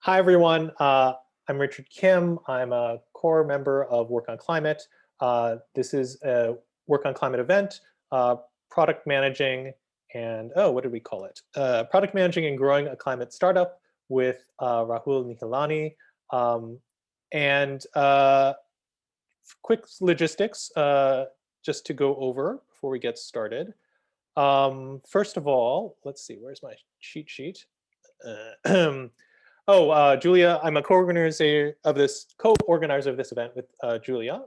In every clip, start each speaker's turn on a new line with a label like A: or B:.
A: Hi, everyone. I'm Richard Kim. I'm a core member of Work on Climate. This is a Work on Climate event, product managing and, what did we call it? Product managing and growing a climate startup with Rahul Nihalani. And quick logistics, just to go over before we get started. First of all, let's see, where's my cheat sheet? Julia, I'm a co-organizer of this event with Julia.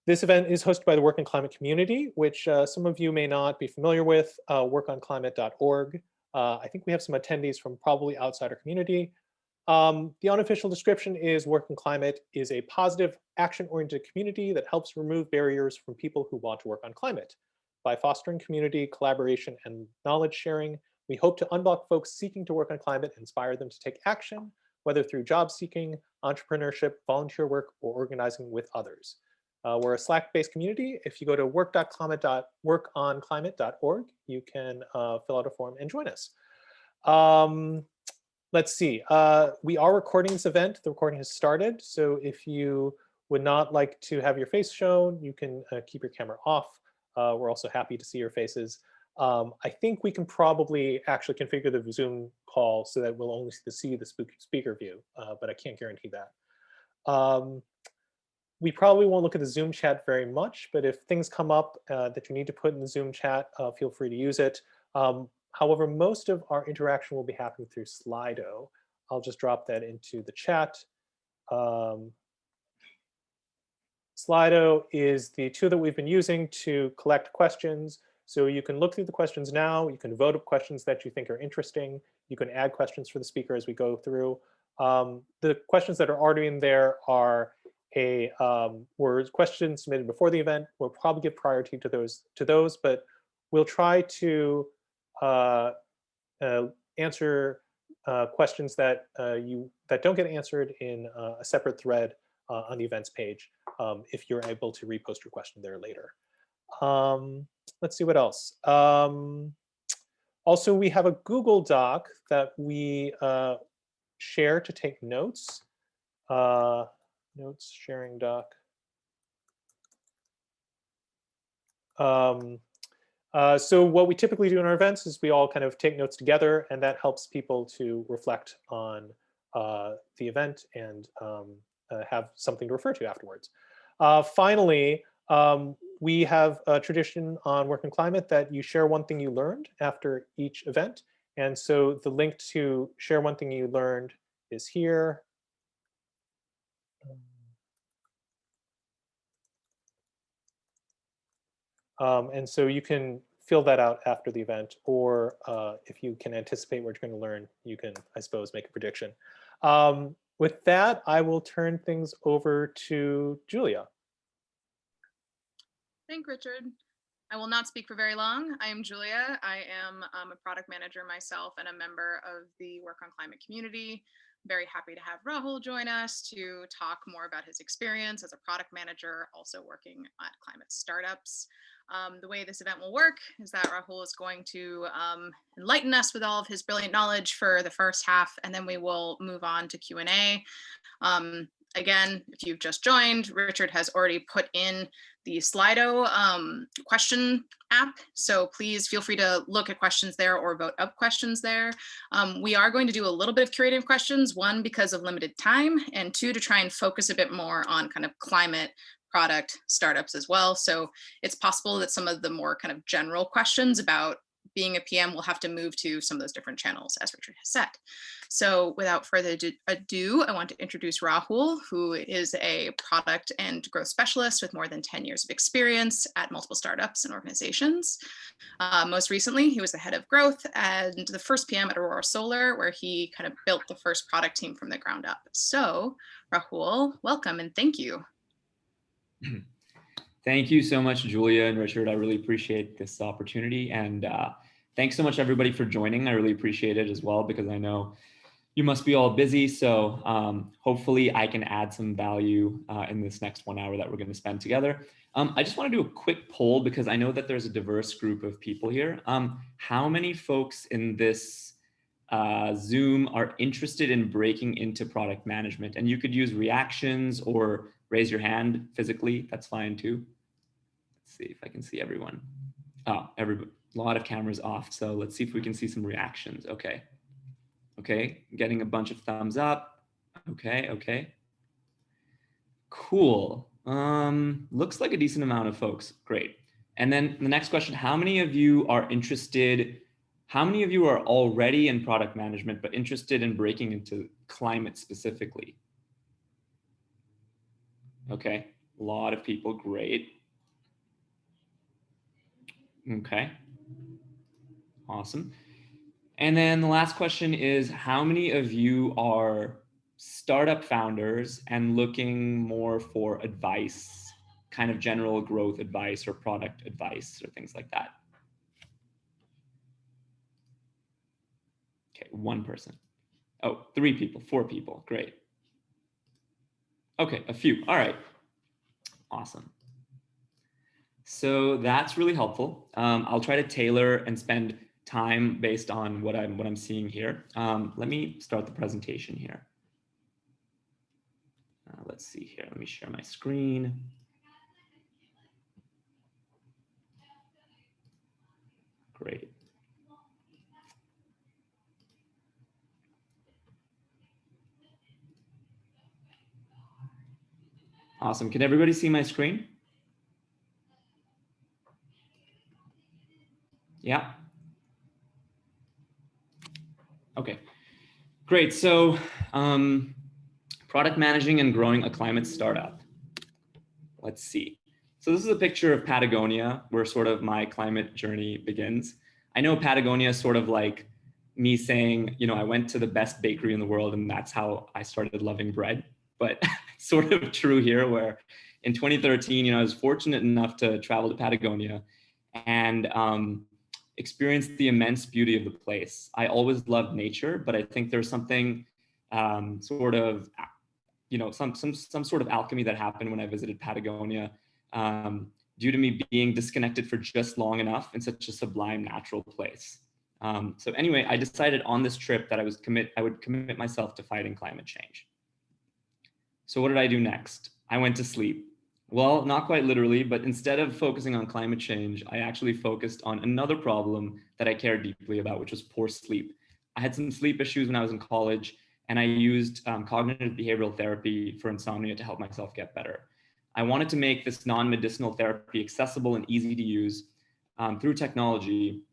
A: This event is hosted by the Work on Climate community, which some of you may not be familiar with, workonclimate.org. I think we have some attendees from probably outside our community. The unofficial description is Work on Climate is a positive, action-oriented community that helps remove barriers from people who want to work on climate. By fostering community, collaboration, and knowledge sharing, we hope to unblock folks seeking to work on climate and inspire them to take action, whether through job seeking, entrepreneurship, volunteer work, or organizing with others. We're a Slack-based community. If you go to workonclimate.org, you can fill out a form and join us. Let's see, we are recording this event. The recording has started. So if you would not like to have your face shown, you can keep your camera off. We're also happy to see your faces. I think we can probably actually configure the Zoom call so that we'll only see the speaker view, but I can't guarantee that. We probably won't look at the Zoom chat very much, but if things come up that you need to put in the Zoom chat, feel free to use it. However, most of our interaction will be happening through Slido. I'll just drop that into the chat. Slido is the tool that we've been using to collect questions. So you can look through the questions now, you can vote up questions that you think are interesting, you can add questions for the speaker as we go through. The questions that are already in there are were questions submitted before the event. We'll probably give priority to those, but we'll try to answer questions that don't get answered in a separate thread on the events page if you're able to repost your question there later. Let's see what else. Also, we have a Google Doc that we share to take notes. Notes sharing doc. So what we typically do in our events is we all kind of take notes together, and that helps people to reflect on the event and have something to refer to afterwards. Finally, we have a tradition on Work on Climate that you share one thing you learned after each event. And so the link to share one thing you learned is here. And so you can fill that out after the event, or if you can anticipate what you're going to learn, you can, I suppose, make a prediction. With that, I will turn things over to Julia.
B: Thank you, Richard. I will not speak for very long. I am Julia. I am a product manager myself and a member of the Work on Climate community. I'm very happy to have Rahul join us to talk more about his experience as a product manager, also working at climate startups. The way this event will work is that Rahul is going to enlighten us with all of his brilliant knowledge for the first half, and then we will move on to Q&A. Again, if you've just joined, Richard has already put in the Slido question app. So please feel free to look at questions there or vote up questions there. We are going to do a little bit of curating questions, one, because of limited time, and two, to try and focus a bit more on kind of climate product startups as well. So it's possible that some of the more kind of general questions about being a PM will have to move to some of those different channels, as Richard has said. So without further ado, I want to introduce Rahul, who is a product and growth specialist with more than 10 years of experience at multiple startups and organizations. Most recently, he was the head of growth and the first PM at Aurora Solar, where he kind of built the first product team from the ground up. So Rahul, welcome and thank you.
C: Thank you so much, Julia and Richard. I really appreciate this opportunity. And thanks so much, everybody, for joining. I really appreciate it as well, because I know you must be all busy. So hopefully I can add some value in this next 1 hour that we're going to spend together. I just want to do a quick poll, because I know that there's a diverse group of people here. How many folks in this Zoom are interested in breaking into product management. And you could use reactions or raise your hand physically. That's fine too. Let's see if I can see everyone. Oh, a lot of cameras off. So let's see if we can see some reactions. Okay. Okay, getting a bunch of thumbs up. Okay, okay. Cool. Looks like a decent amount of folks. Great. And then the next question, how many of you are interested? How many of you are already in product management, but interested in breaking into climate specifically? Okay, a lot of people, great. Okay, awesome. And then the last question is, how many of you are startup founders and looking more for advice, kind of general growth advice or product advice or things like that? Okay, one person. Oh, 3 people, 4 people, great. Okay, a few, all right, awesome. So that's really helpful. I'll try to tailor and spend time based on what I'm seeing here. Let me start the presentation here. Let's see here. Let me share my screen. Great. Awesome. Can everybody see my screen? Yeah. Okay. Great. So product managing and growing a climate startup. Let's see. So this is a picture of Patagonia, where sort of my climate journey begins. I know Patagonia is sort of like me saying, you know, I went to the best bakery in the world and that's how I started loving bread. But it's sort of true here, where in 2013, you know, I was fortunate enough to travel to Patagonia and experienced the immense beauty of the place. I always loved nature, but I think there's something sort of, you know, some sort of alchemy that happened when I visited Patagonia, due to me being disconnected for just long enough in such a sublime natural place. So anyway, I decided on this trip that I would commit myself to fighting climate change. So what did I do next? I went to sleep. Well, not quite literally, but instead of focusing on climate change, I actually focused on another problem that I cared deeply about, which was poor sleep. I had some sleep issues when I was in college, and I used cognitive behavioral therapy for insomnia to help myself get better. I wanted to make this non-medicinal therapy accessible and easy to use through technology.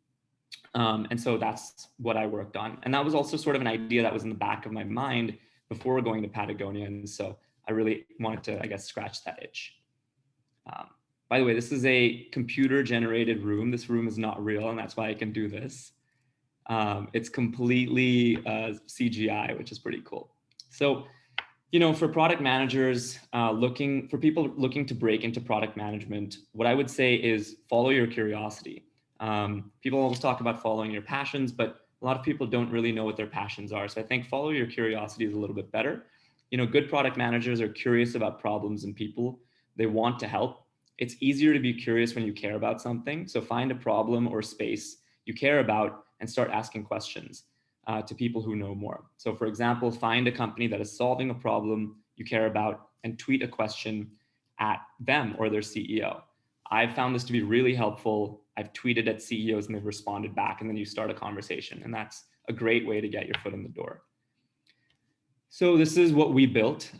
C: And so that's what I worked on. And that was also sort of an idea that was in the back of my mind before going to Patagonia. And so I really wanted to, I guess, scratch that itch. By the way, this is a computer generated room. This room is not real, and that's why I can do this. It's completely CGI, which is pretty cool. So, you know, for product managers for people looking to break into product management, what I would say is follow your curiosity. People always talk about following your passions, but a lot of people don't really know what their passions are. So I think follow your curiosity is a little bit better. You know, good product managers are curious about problems and people. They want to help. It's easier to be curious when you care about something. So find a problem or space you care about and start asking questions to people who know more. So for example, find a company that is solving a problem you care about and tweet a question at them or their CEO. I've found this to be really helpful. I've tweeted at CEOs and they've responded back, and then you start a conversation. And that's a great way to get your foot in the door. So this is what we built.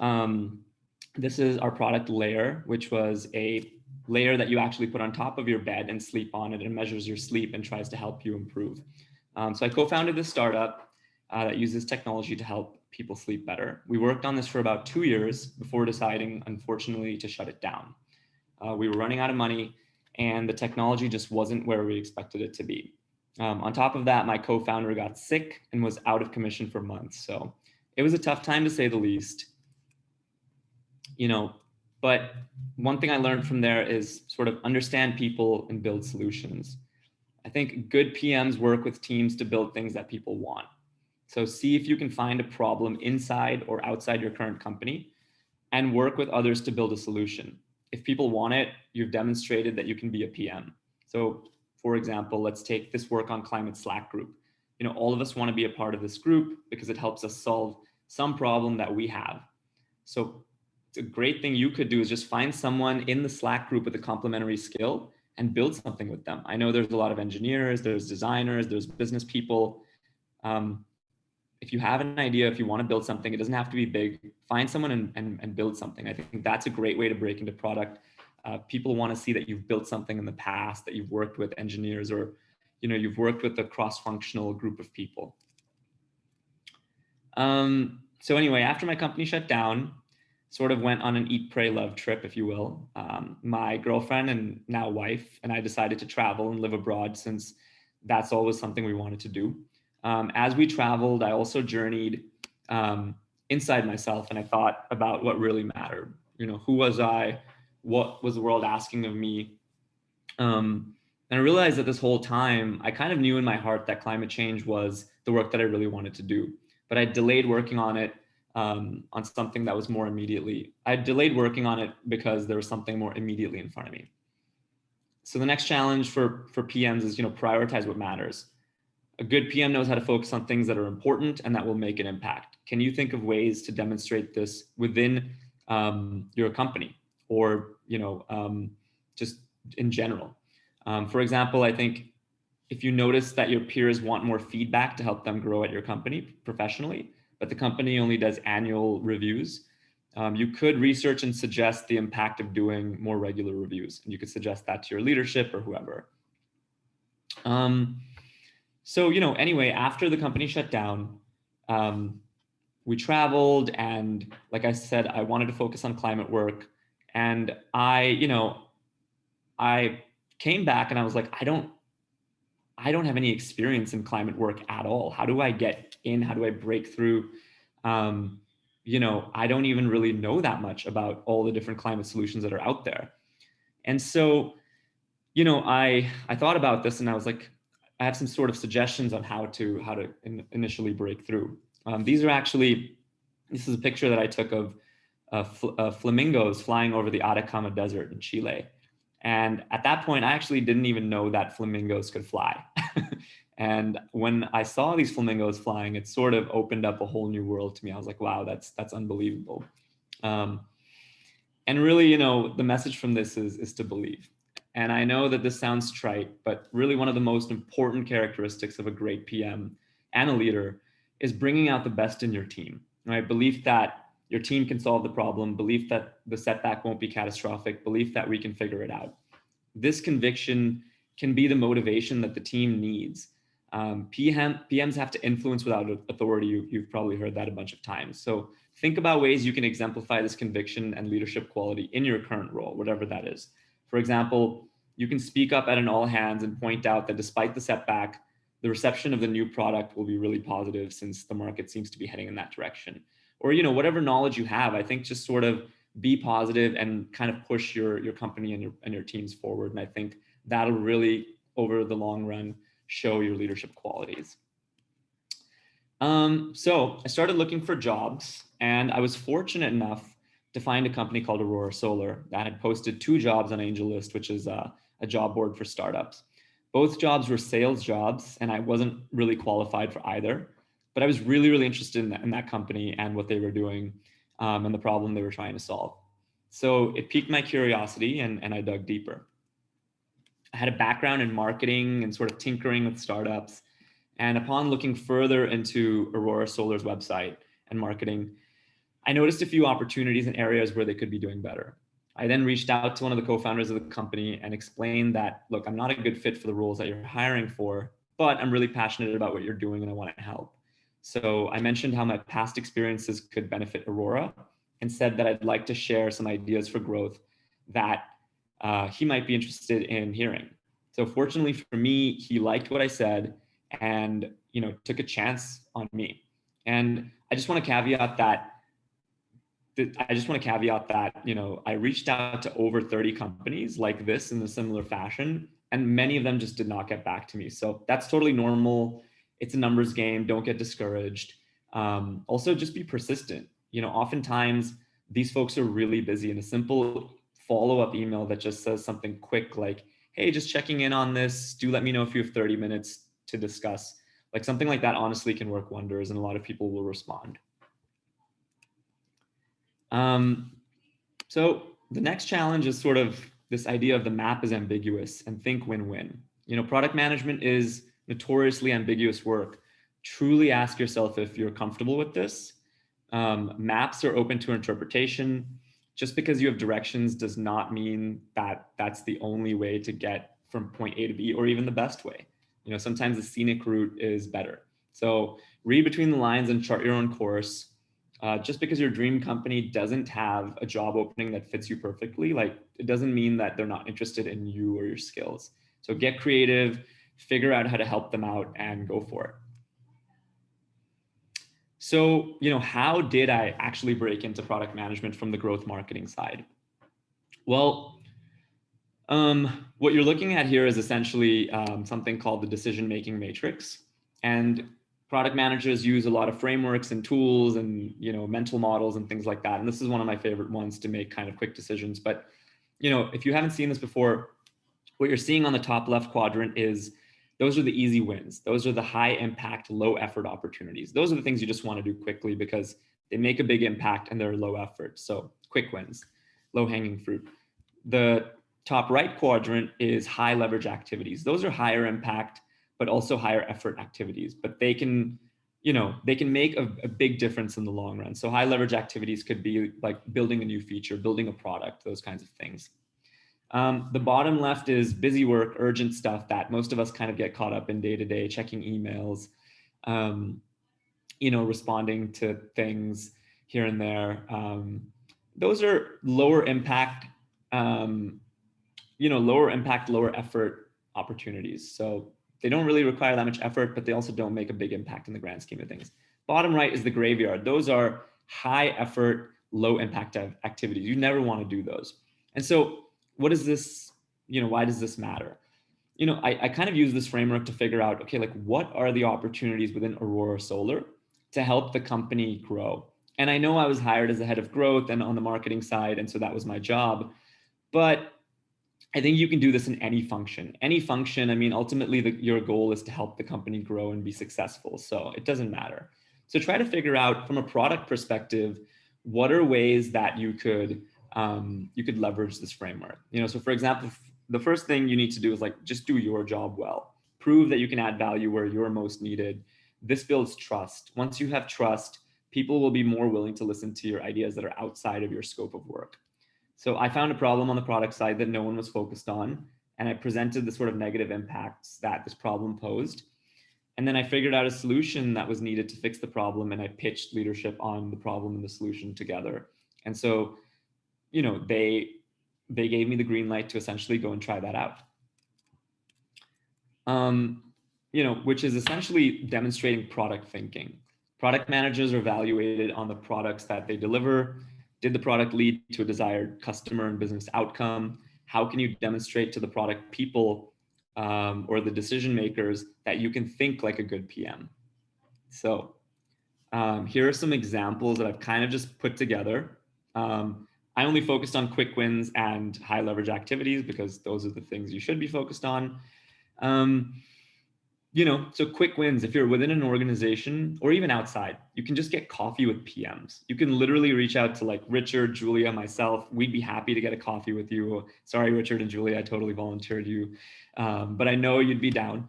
C: This is our product layer, which was a layer that you actually put on top of your bed and sleep on it, and measures your sleep and tries to help you improve. So I co-founded this startup that uses technology to help people sleep better. We worked on this for about 2 years before deciding, unfortunately, to shut it down. We were running out of money and the technology just wasn't where we expected it to be. On top of that, my co-founder got sick and was out of commission for months. So it was a tough time to say the least. You know, but one thing I learned from there is sort of understand people and build solutions. I think good PMs work with teams to build things that people want. So see if you can find a problem inside or outside your current company and work with others to build a solution. If people want it, you've demonstrated that you can be a PM. So for example, let's take this work on climate Slack group. all of us want to be a part of this group because it helps us solve some problem that we have. So it's a great thing you could do is just find someone in the Slack group with a complementary skill and build something with them. I know there's a lot of engineers, there's designers, there's business people. If you have an idea, if you want to build something, it doesn't have to be big. Find someone and build something. I think that's a great way to break into product. People want to see that you've built something in the past, that you've worked with engineers, or you've worked with a cross-functional group of people. So anyway, after my company shut down, sort of went on an eat, pray, love trip, if you will. My girlfriend and now wife and I decided to travel and live abroad, since that's always something we wanted to do. As we traveled, I also journeyed inside myself, and I thought about what really mattered. Who was I? What was the world asking of me? And I realized that this whole time, I kind of knew in my heart that climate change was the work that I really wanted to do. But I delayed working on it on something that was more immediately. I delayed working on it because there was something more immediately in front of me. So the next challenge for PMs is, prioritize what matters. A good PM knows how to focus on things that are important and that will make an impact. Can you think of ways to demonstrate this within your company, or just in general? For example, I think if you notice that your peers want more feedback to help them grow at your company professionally, but the company only does annual reviews, you could research and suggest the impact of doing more regular reviews. And you could suggest that to your leadership or whoever. So, anyway, after the company shut down, we traveled, and like I said, I wanted to focus on climate work. And I came back and I was like, I don't have any experience in climate work at all. How do I get in? How do I break through? I don't even really know that much about all the different climate solutions that are out there. And so, I thought about this, and I was like, I have some sort of suggestions on how to initially break through. This is a picture that I took of flamingos flying over the Atacama Desert in Chile. And at that point, I actually didn't even know that flamingos could fly. And when I saw these flamingos flying, it sort of opened up a whole new world to me. I was like, wow, that's unbelievable. And really, the message from this is to believe. And I know that this sounds trite, but really one of the most important characteristics of a great PM and a leader is bringing out the best in your team, right? Belief that your team can solve the problem, belief that the setback won't be catastrophic, belief that we can figure it out. This conviction can be the motivation that the team needs. PMs have to influence without authority. You've probably heard that a bunch of times. So think about ways you can exemplify this conviction and leadership quality in your current role, whatever that is. For example, you can speak up at an all hands and point out that despite the setback, the reception of the new product will be really positive, since the market seems to be heading in that direction. Or, whatever knowledge you have, I think just sort of be positive and kind of push your company and your teams forward. And I think that'll really, over the long run, show your leadership qualities. So I started looking for jobs, and I was fortunate enough to find a company called Aurora Solar that had posted 2 jobs on AngelList, which is a job board for startups. Both jobs were sales jobs, and I wasn't really qualified for either, but I was really, really interested in that company and what they were doing and the problem they were trying to solve. So it piqued my curiosity, and I dug deeper. I had a background in marketing and sort of tinkering with startups. And upon looking further into Aurora Solar's website and marketing, I noticed a few opportunities in areas where they could be doing better. I then reached out to one of the co-founders of the company and explained that, look, I'm not a good fit for the roles that you're hiring for, but I'm really passionate about what you're doing and I want to help. So I mentioned how my past experiences could benefit Aurora, and said that I'd like to share some ideas for growth that he might be interested in hearing. So fortunately for me, he liked what I said and took a chance on me. And I just want to caveat that I reached out to over 30 companies like this in a similar fashion, and many of them just did not get back to me. So that's totally normal. It's a numbers game. Don't get discouraged. Also, just be persistent. Oftentimes these folks are really busy, and a simple follow-up email that just says something quick like, hey, just checking in on this. Do let me know if you have 30 minutes to discuss, Like something like that honestly can work wonders and a lot of people will respond. So the next challenge is sort of this idea of the map is ambiguous and think win-win. You know, product management is notoriously ambiguous work. Truly ask yourself if you're comfortable with this. Maps are open to interpretation. Just because you have directions does not mean that that's the only way to get from point A to B or even the best way. You know, sometimes the scenic route is better. So read between the lines and chart your own course. Just because your dream company doesn't have a job opening that fits you perfectly, like it doesn't mean that they're not interested in you or your skills. So get creative, figure out how to help them out and go for it. So, you know, how did I actually break into product management from the growth marketing side? Well, what you're looking at here is essentially something called the decision-making matrix. And product managers use a lot of frameworks and tools and, you know, mental models and things like that. And this is one of my favorite ones to make kind of quick decisions. But, you know, if you haven't seen this before, what you're seeing on the top left quadrant is those are the easy wins. Those are the high impact, low effort opportunities. Those are the things you just want to do quickly because they make a big impact and they're low effort. So quick wins, low hanging fruit. The top right quadrant is high leverage activities. Those are higher impact, but also higher effort activities, but they can, you know, they can make a big difference in the long run. So high leverage activities could be like building a new feature, building a product, those kinds of things. The bottom left is busy work, urgent stuff that most of us kind of get caught up in day to day, checking emails, you know, responding to things here and there. Those are lower impact, you know, lower impact, lower effort opportunities. So they don't really require that much effort, but they also don't make a big impact in the grand scheme of things. Bottom right is the graveyard. Those are high effort, low impact activities. You never want to do those. And so what is this, you know, why does this matter? You know, I kind of use this framework to figure out, okay, like what are the opportunities within Aurora Solar to help the company grow? And I know I was hired as the head of growth and on the marketing side, and so that was my job. But I think you can do this in any function. Any function, I mean, ultimately your goal is to help the company grow and be successful. So it doesn't matter. So try to figure out from a product perspective, what are ways that you could leverage this framework. You know, so for example, the first thing you need to do is like, just do your job well. Prove that you can add value where you're most needed. This builds trust. Once you have trust, people will be more willing to listen to your ideas that are outside of your scope of work. So I found a problem on the product side that no one was focused on, and I presented the sort of negative impacts that this problem posed. And then I figured out a solution that was needed to fix the problem, and I pitched leadership on the problem and the solution together. And so, you know, they gave me the green light to essentially go and try that out. You know, which is essentially demonstrating product thinking. Product managers are evaluated on the products that they deliver. Did the product lead to a desired customer and business outcome? How can you demonstrate to the product people or the decision makers that you can think like a good PM? So here are some examples that I've kind of just put together. I only focused on quick wins and high leverage activities because those are the things you should be focused on. You know, so quick wins, if you're within an organization or even outside, you can just get coffee with PMs. You can literally reach out to like Richard, Julia, myself. We'd be happy to get a coffee with you. Sorry, Richard and Julia, I totally volunteered you, but I know you'd be down.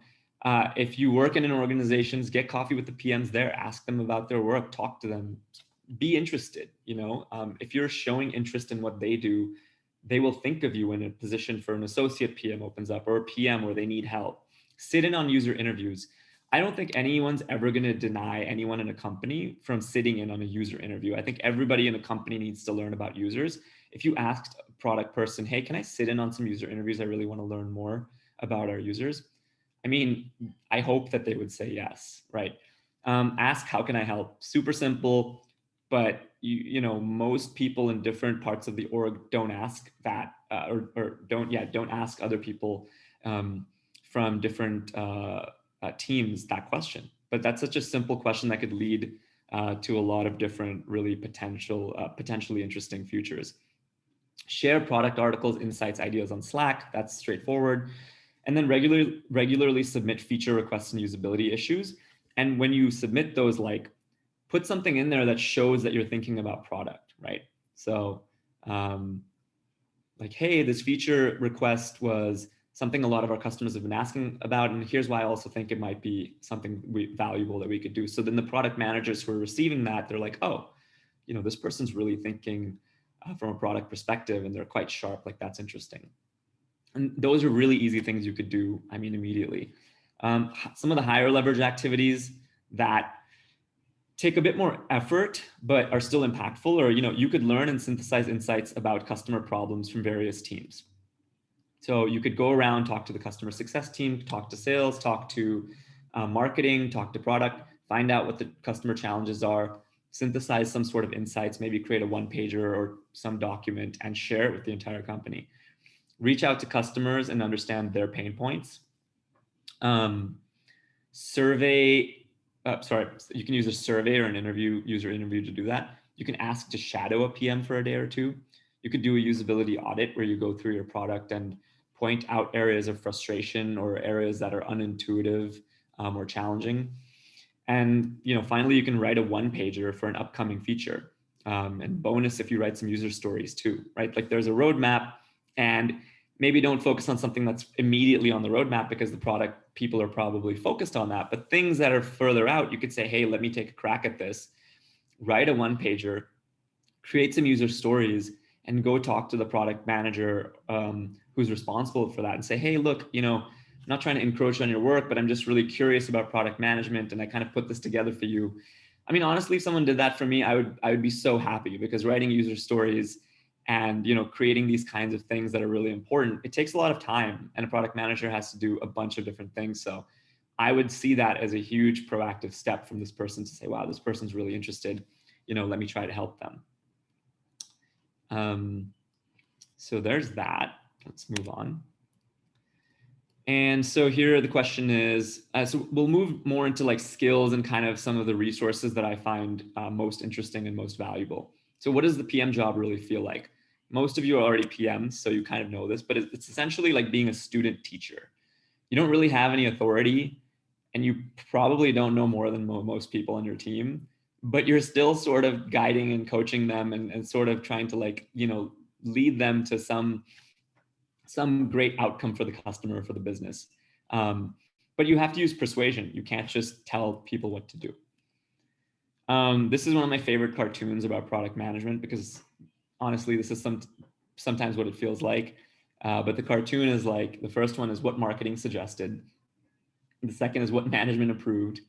C: If you work in an organization, get coffee with the PMs there, ask them about their work, talk to them, be interested. You know, if you're showing interest in what they do, they will think of you when a position for an associate PM opens up or a PM where they need help. Sit in on user interviews. I don't think anyone's ever going to deny anyone in a company from sitting in on a user interview. I think everybody in a company needs to learn about users. If you asked a product person, hey, can I sit in on some user interviews? I really want to learn more about our users. I mean, I hope that they would say yes, right? Ask, how can I help? Super simple, but you know, most people in different parts of the org don't ask that, or don't ask other people from different teams that question. But that's such a simple question that could lead to a lot of different really potentially interesting futures. Share product articles, insights, ideas on Slack. That's straightforward. And then regularly submit feature requests and usability issues. And when you submit those, like put something in there that shows that you're thinking about product, right? So like, hey, this feature request was something a lot of our customers have been asking about, and here's why I also think it might be something valuable that we could do. So then the product managers who are receiving that, they're like, oh, this person's really thinking from a product perspective, and they're quite sharp. Like, that's interesting. And those are really easy things you could do, immediately. Some of the higher leverage activities that take a bit more effort, but are still impactful, or, you could learn and synthesize insights about customer problems from various teams. So you could go around, talk to the customer success team, talk to sales, talk to marketing, talk to product, find out what the customer challenges are, synthesize some sort of insights, maybe create a one-pager or some document and share it with the entire company. Reach out to customers and understand their pain points. You can use a survey or an user interview to do that. You can ask to shadow a PM for a day or two. You could do a usability audit where you go through your product and point out areas of frustration or areas that are unintuitive or challenging. And finally, you can write a one-pager for an upcoming feature. And bonus if you write some user stories too, right? Like, there's a roadmap, and maybe don't focus on something that's immediately on the roadmap because the product people are probably focused on that. But things that are further out, you could say, hey, let me take a crack at this. Write a one-pager, create some user stories, and go talk to the product manager who's responsible for that and say, hey, look, I'm not trying to encroach on your work, but I'm just really curious about product management, and I kind of put this together for you. Honestly, if someone did that for me, I would be so happy, because writing user stories and creating these kinds of things that are really important, it takes a lot of time, and a product manager has to do a bunch of different things. So I would see that as a huge proactive step from this person to say, wow, this person's really interested, let me try to help them. So there's that. Let's move on. And so here the question is, so we'll move more into like skills and kind of some of the resources that I find most interesting and most valuable. So what does the PM job really feel like? Most of you are already PMs, so you kind of know this, but it's essentially like being a student teacher. You don't really have any authority, and you probably don't know more than most people on your team, but you're still sort of guiding and coaching them and sort of trying to lead them to some great outcome for the customer, for the business. But you have to use persuasion. You can't just tell people what to do. This is one of my favorite cartoons about product management, because honestly, this is sometimes what it feels like. But the cartoon is like, the first one is what marketing suggested. The second is what management approved,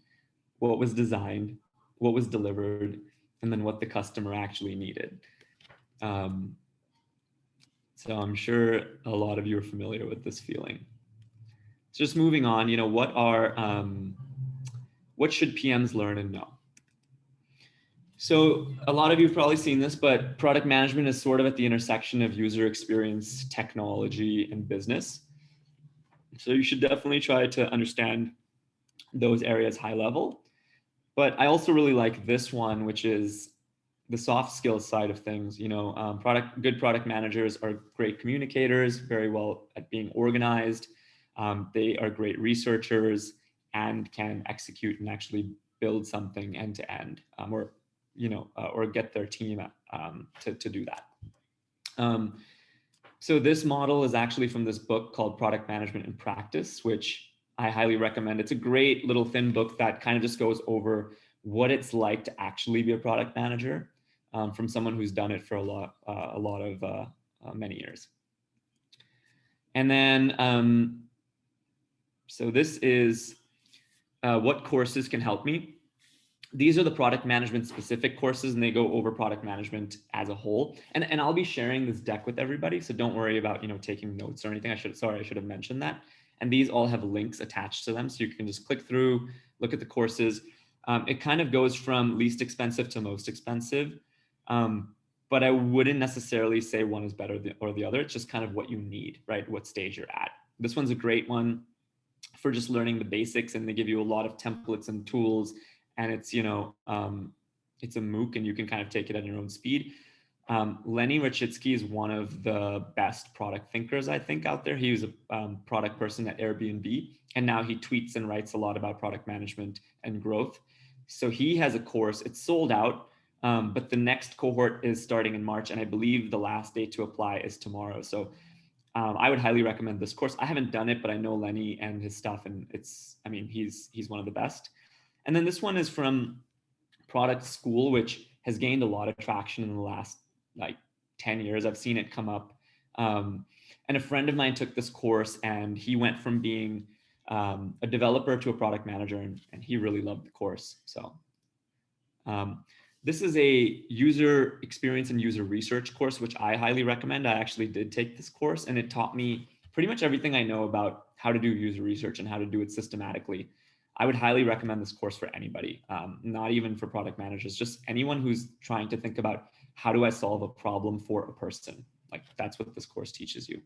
C: what was designed, what was delivered, and then what the customer actually needed. So I'm sure a lot of you are familiar with this feeling. Just moving on, what should PMs learn and know? So a lot of you have probably seen this, but product management is sort of at the intersection of user experience, technology, and business. So you should definitely try to understand those areas high level. But I also really like this one, which is the soft skills side of things. Good product managers are great communicators, very well at being organized. They are great researchers and can execute and actually build something end to end, or get their team to do that. So this model is actually from this book called Product Management in Practice, which I highly recommend. It's a great little thin book that kind of just goes over what it's like to actually be a product manager from someone who's done it for many years. And then, so this is what courses can help me. These are the product management specific courses, and they go over product management as a whole. And I'll be sharing this deck with everybody, so don't worry about taking notes or anything. I should have mentioned that. And these all have links attached to them, so you can just click through, look at the courses. It kind of goes from least expensive to most expensive, but I wouldn't necessarily say one is better or the other. It's just kind of what you need, right? What stage you're at. This one's a great one for just learning the basics, and they give you a lot of templates and tools, and it's it's a MOOC, and you can kind of take it at your own speed. Lenny Rachitsky is one of the best product thinkers, I think, out there. He was a product person at Airbnb, and now he tweets and writes a lot about product management and growth. So he has a course, it's sold out, but the next cohort is starting in March, and I believe the last day to apply is tomorrow. So I would highly recommend this course. I haven't done it, but I know Lenny and his stuff, and he's one of the best. And then this one is from Product School, which has gained a lot of traction in the last like 10 years. I've seen it come up. And a friend of mine took this course, and he went from being a developer to a product manager, and he really loved the course. So this is a user experience and user research course, which I highly recommend. I actually did take this course, and it taught me pretty much everything I know about how to do user research and how to do it systematically. I would highly recommend this course for anybody, not even for product managers, just anyone who's trying to think about how do I solve a problem for a person? Like, that's what this course teaches you.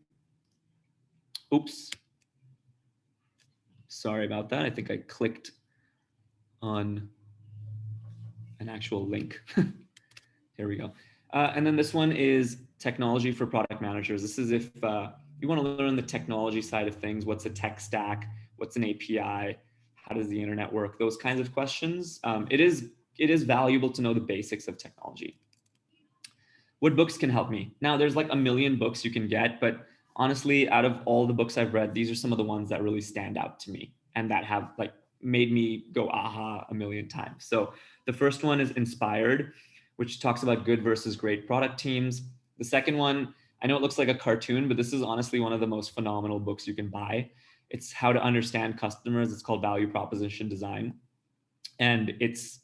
C: Oops. Sorry about that. I think I clicked on an actual link. Here we go. And then this one is technology for product managers. This is if you want to learn the technology side of things. What's a tech stack? What's an API? How does the internet work? Those kinds of questions. It is valuable to know the basics of technology. What books can help me? Now, there's like a million books you can get, but honestly, out of all the books I've read, these are some of the ones that really stand out to me and that have like made me go aha a million times. So the first one is Inspired, which talks about good versus great product teams. The second one, I know it looks like a cartoon, but this is honestly one of the most phenomenal books you can buy. It's How to Understand Customers. It's called Value Proposition Design. And it's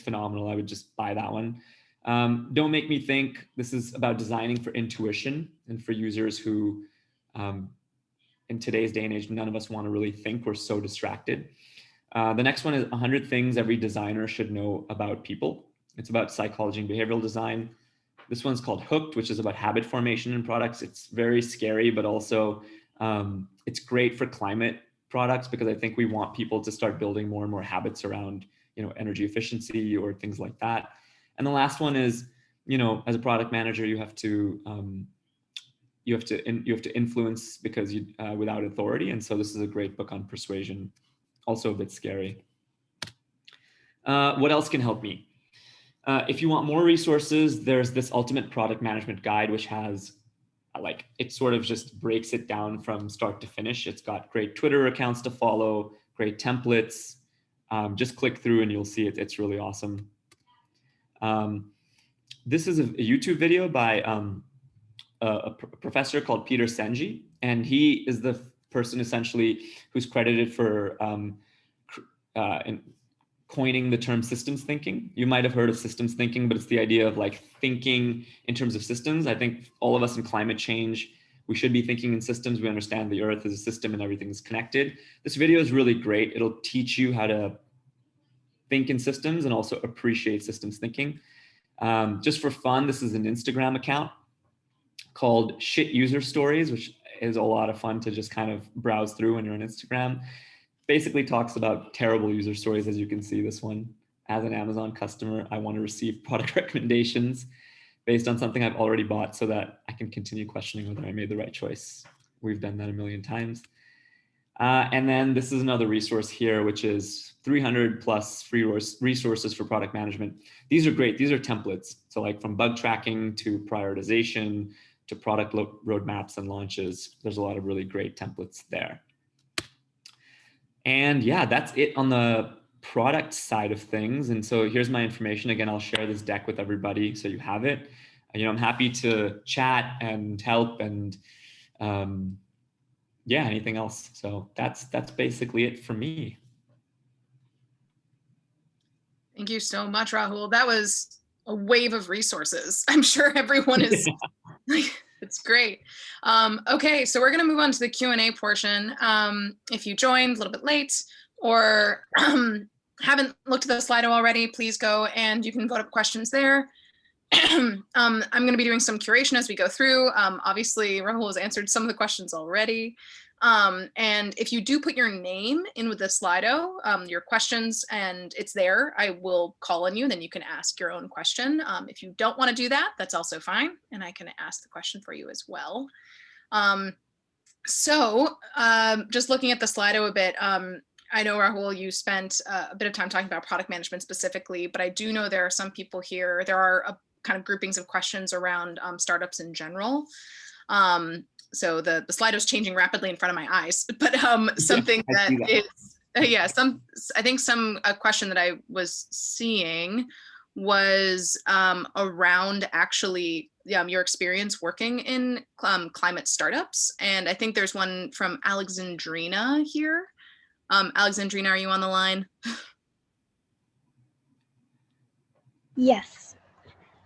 C: phenomenal. I would just buy that one. Don't Make Me Think. This is about designing for intuition and for users who, in today's day and age, none of us want to really think. We're so distracted. The next one is 100 Things Every Designer Should Know About People. It's about psychology and behavioral design. This one's called Hooked, which is about habit formation in products. It's very scary, but also it's great for climate products because I think we want people to start building more and more habits around, energy efficiency or things like that. And the last one is, as a product manager, you have to influence because without authority. And so this is a great book on persuasion, also a bit scary. What else can help me? If you want more resources, there's this Ultimate Product Management Guide, which has it sort of just breaks it down from start to finish. It's got great Twitter accounts to follow, great templates. Just click through and you'll see it. It's really awesome. This is a YouTube video by a professor called Peter Senji, and he is the person essentially who's credited for coining the term systems thinking. You might have heard of systems thinking, but it's the idea of thinking in terms of systems. I think all of us in climate change, we should be thinking in systems. We understand the earth is a system and everything is connected. This video is really great. It'll teach you how to think in systems and also appreciate systems thinking. Just for fun, this is an Instagram account called Shit User Stories, which is a lot of fun to just kind of browse through when you're on Instagram. Basically talks about terrible user stories. As you can see, this one, as an Amazon customer, I want to receive product recommendations based on something I've already bought so that I can continue questioning whether I made the right choice. We've done that a million times. And then this is another resource here, which is 300 plus free resources for product management. These are great. These are templates. So from bug tracking to prioritization to product roadmaps and launches, there's a lot of really great templates there. And yeah, that's it on the product side of things. And so here's my information. Again, I'll share this deck with everybody so you have it. I'm happy to chat and help and yeah, anything else. So that's basically it for me.
B: Thank you so much, Rahul. That was a wave of resources. I'm sure everyone is it's great. Okay, so we're going to move on to the Q&A portion. If you joined a little bit late or haven't looked at the Slido already, please go and you can vote up questions there. I'm going to be doing some curation as we go through. Obviously, Rahul has answered some of the questions already. And if you do put your name in with the Slido, your questions, and it's there, I will call on you, then you can ask your own question. If you don't want to do that, that's also fine. And I can ask the question for you as well. Just looking at the Slido a bit, I know, Rahul, you spent a bit of time talking about product management specifically, but I do know there are some people here, there are kind of groupings of questions around startups in general. So the Slido is changing rapidly in front of my eyes, but something
C: Yeah,
B: that is, I think a question that I was seeing was around actually your experience working in climate startups. And I think there's one from Alexandrina here. Alexandrina, are you on the line?
D: Yes.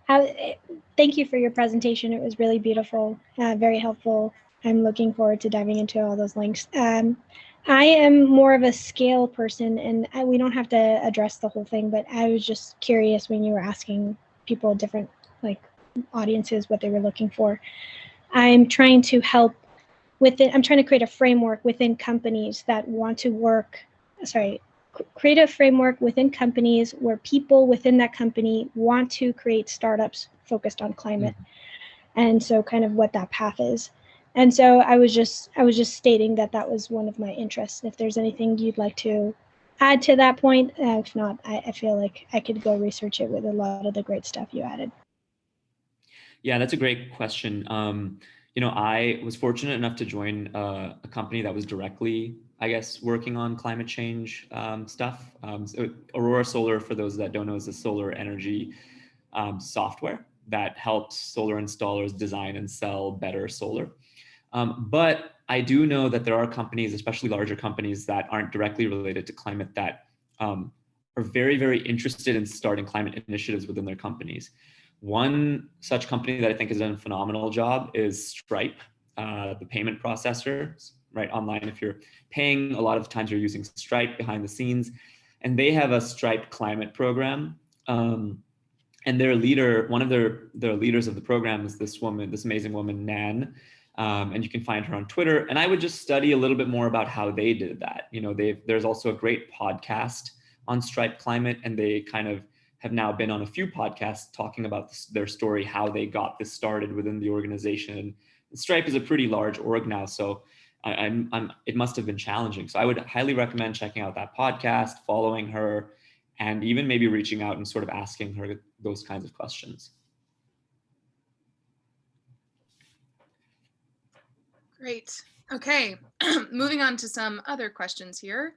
D: Thank you for your presentation. It was really beautiful, very helpful. I'm looking forward to diving into all those links. I am more of a scale person, and we don't have to address the whole thing, but I was just curious when you were asking people, different audiences, what they were looking for. I'm trying to help I'm trying to create a framework within companies that want to create a framework within companies where people within that company want to create startups focused on climate. And so kind of what that path is. And so I was just stating that was one of my interests. If there's anything you'd like to add to that point, if not, I feel like I could go research it with a lot of the great stuff you added.
C: Yeah, that's a great question. I was fortunate enough to join a company that was directly, I guess, working on climate change stuff. So Aurora Solar, for those that don't know, is a solar energy software that helps solar installers design and sell better solar. But I do know that there are companies, especially larger companies, that aren't directly related to climate that are very, very interested in starting climate initiatives within their companies. One such company that I think has done a phenomenal job is Stripe, the payment processor, right? Online, if you're paying, a lot of times you're using Stripe behind the scenes, and they have a Stripe climate program. And their leader, one of their leaders of the program is this amazing woman, Nan. And you can find her on Twitter. And I would just study a little bit more about how they did that. There's also a great podcast on Stripe climate, and they kind of have now been on a few podcasts talking about their story, how they got this started within the organization. Stripe is a pretty large org now, so it must have been challenging. So I would highly recommend checking out that podcast, following her, and even maybe reaching out and sort of asking her those kinds of questions.
B: Great. Okay, moving on to some other questions here.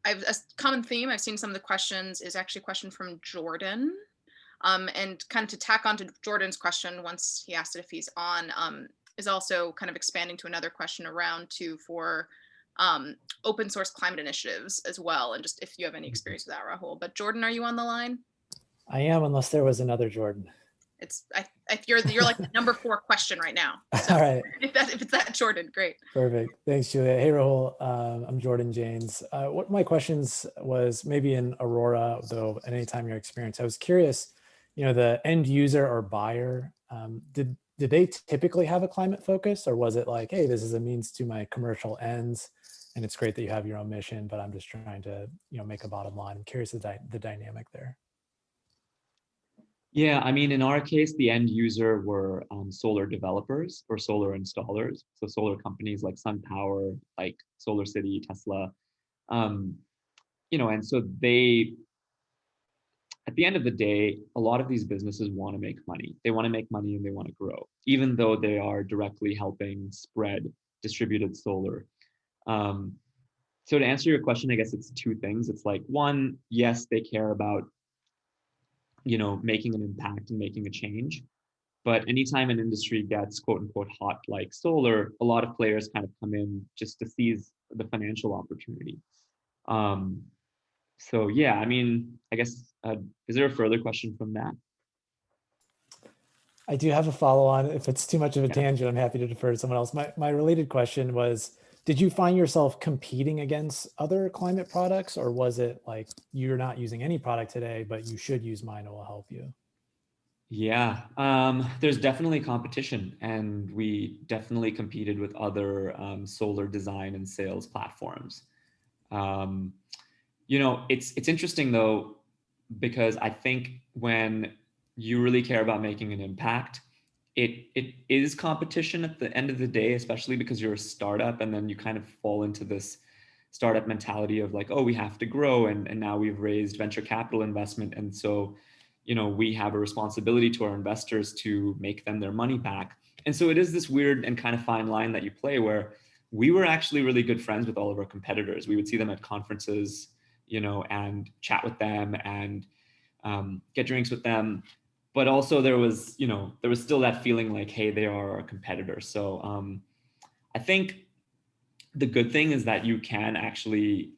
B: I've a common theme. I've seen some of the questions is actually a question from Jordan. And kind of to tack on to Jordan's question, once he asked it if he's on, is also kind of expanding to another question around for open source climate initiatives as well. And just if you have any experience with that, Rahul. But Jordan, are you on the line?
E: I am, unless there was another Jordan.
B: You're like the number 4 question right now. So
E: all right.
B: If it's that Jordan, great.
E: Perfect. Thanks, Julia. Hey, Rahul. I'm Jordan Janes. What my questions was maybe in Aurora, though, at any time your experience, I was curious, the end user or buyer, did they typically have a climate focus, or was it like, hey, this is a means to my commercial ends, and it's great that you have your own mission, but I'm just trying to, make a bottom line? I'm curious the dynamic there.
C: Yeah, I mean, in our case, the end user were solar developers or solar installers. So solar companies like SunPower, like Solar City, Tesla, and so they, at the end of the day, a lot of these businesses want to make money. They want to make money and they want to grow, even though they are directly helping spread distributed solar. So to answer your question, I guess it's 2 things. It's like, one, yes, they care about making an impact and making a change. But anytime an industry gets quote unquote hot like solar, a lot of players kind of come in just to seize the financial opportunity. So yeah, I mean, I guess, is there a further question from that?
E: I do have a follow on. If it's too much of a tangent, I'm happy to defer to someone else. My related question was, did you find yourself competing against other climate products, or was it like you're not using any product today, but you should use mine, it will help you?
C: Yeah, there's definitely competition, and we definitely competed with other solar design and sales platforms. Um, it's interesting though, because I think when you really care about making an impact, it is competition at the end of the day, especially because you're a startup, and then you kind of fall into this startup mentality of like, oh, we have to grow, and now we've raised venture capital investment, and so we have a responsibility to our investors to make them their money back. And so it is this weird and kind of fine line that you play, where we were actually really good friends with all of our competitors. We would see them at conferences, and chat with them and get drinks with them. But also there was still that feeling like, hey, they are our competitors. So I think the good thing is that you can actually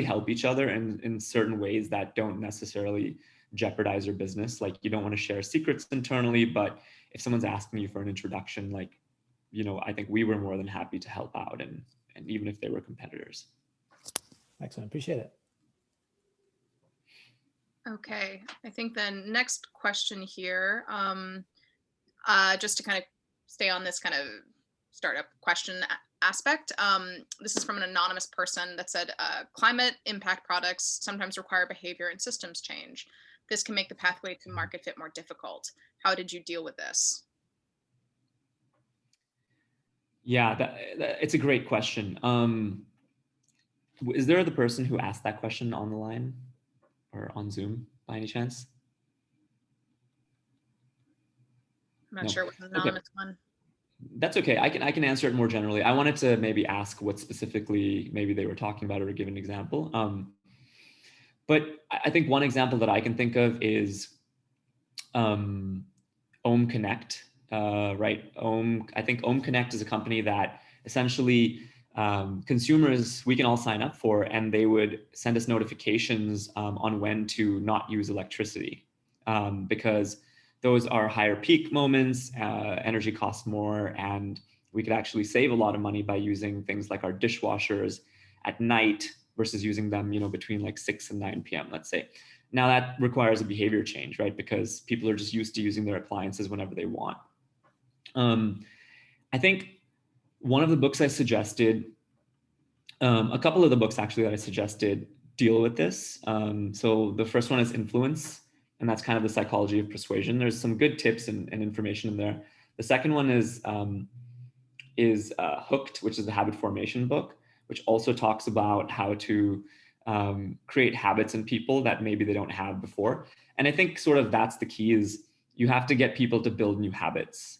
C: help each other in certain ways that don't necessarily jeopardize your business. Like, you don't want to share secrets internally, but if someone's asking you for an introduction, like, I think we were more than happy to help out, and even if they were competitors.
E: Excellent. Appreciate it.
B: Okay, I think then next question here, just to kind of stay on this kind of startup question aspect. This is from an anonymous person that said, climate impact products sometimes require behavior and systems change. This can make the pathway to market fit more difficult. How did you deal with this?
C: Yeah, it's a great question. Is there the person who asked that question on the line or on Zoom by any chance?
B: I'm not
C: No.
B: sure what the anonymous one.
C: That's okay. I can answer it more generally. I wanted to maybe ask what specifically maybe they were talking about, or give an example. But I think one example that I can think of is Ohm Connect, right? I think Ohm Connect is a company that essentially consumers, we can all sign up for, and they would send us notifications on when to not use electricity, because those are higher peak moments, energy costs more, and we could actually save a lot of money by using things like our dishwashers at night versus using them, between like 6 and 9 p.m., let's say. Now that requires a behavior change, right? Because people are just used to using their appliances whenever they want. I think one of the books I suggested, a couple of the books actually that I suggested deal with this. So the first one is Influence, and that's kind of the psychology of persuasion. There's some good tips and information in there. The second one is Hooked, which is the habit formation book, which also talks about how to create habits in people that maybe they don't have before. And I think sort of that's the key, is you have to get people to build new habits.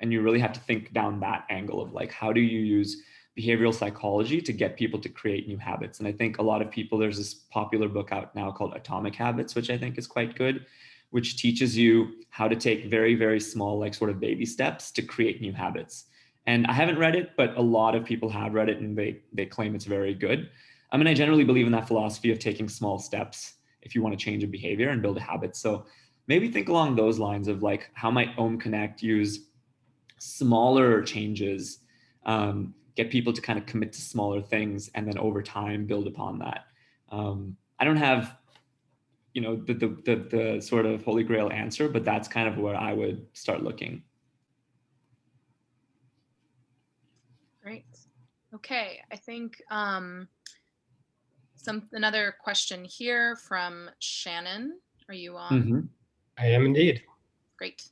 C: And you really have to think down that angle of like, how do you use behavioral psychology to get people to create new habits? And I think a lot of people, there's this popular book out now called Atomic Habits, which I think is quite good, which teaches you how to take very, very small, like sort of baby steps to create new habits. And I haven't read it, but a lot of people have read it, and they claim it's very good. I mean, I generally believe in that philosophy of taking small steps if you want to change a behavior and build a habit. So maybe think along those lines of like, how might Ohm Connect use smaller changes, get people to kind of commit to smaller things, and then over time build upon that. I don't have, the sort of holy grail answer, but that's kind of where I would start looking.
B: Great. Okay, I think another question here from Shannon. Are you on?
C: Mm-hmm.
F: I am indeed.
B: Great.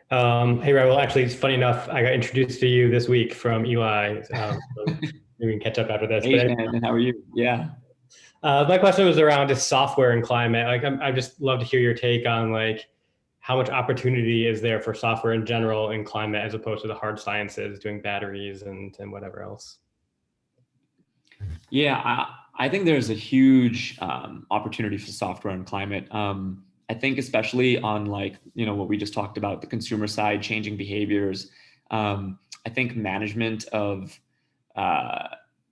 F: Hey, Rahul, actually, it's funny enough, I got introduced to you this week from Eli. So maybe we can catch up after this.
C: Hey, Shannon, how are you? Yeah.
F: My question was around just software and climate. Like, I just love to hear your take on like how much opportunity is there for software in general in climate, as opposed to the hard sciences, doing batteries and whatever else.
C: Yeah, I think there's a huge opportunity for software and climate. I think especially on like, what we just talked about, the consumer side, changing behaviors. I think management of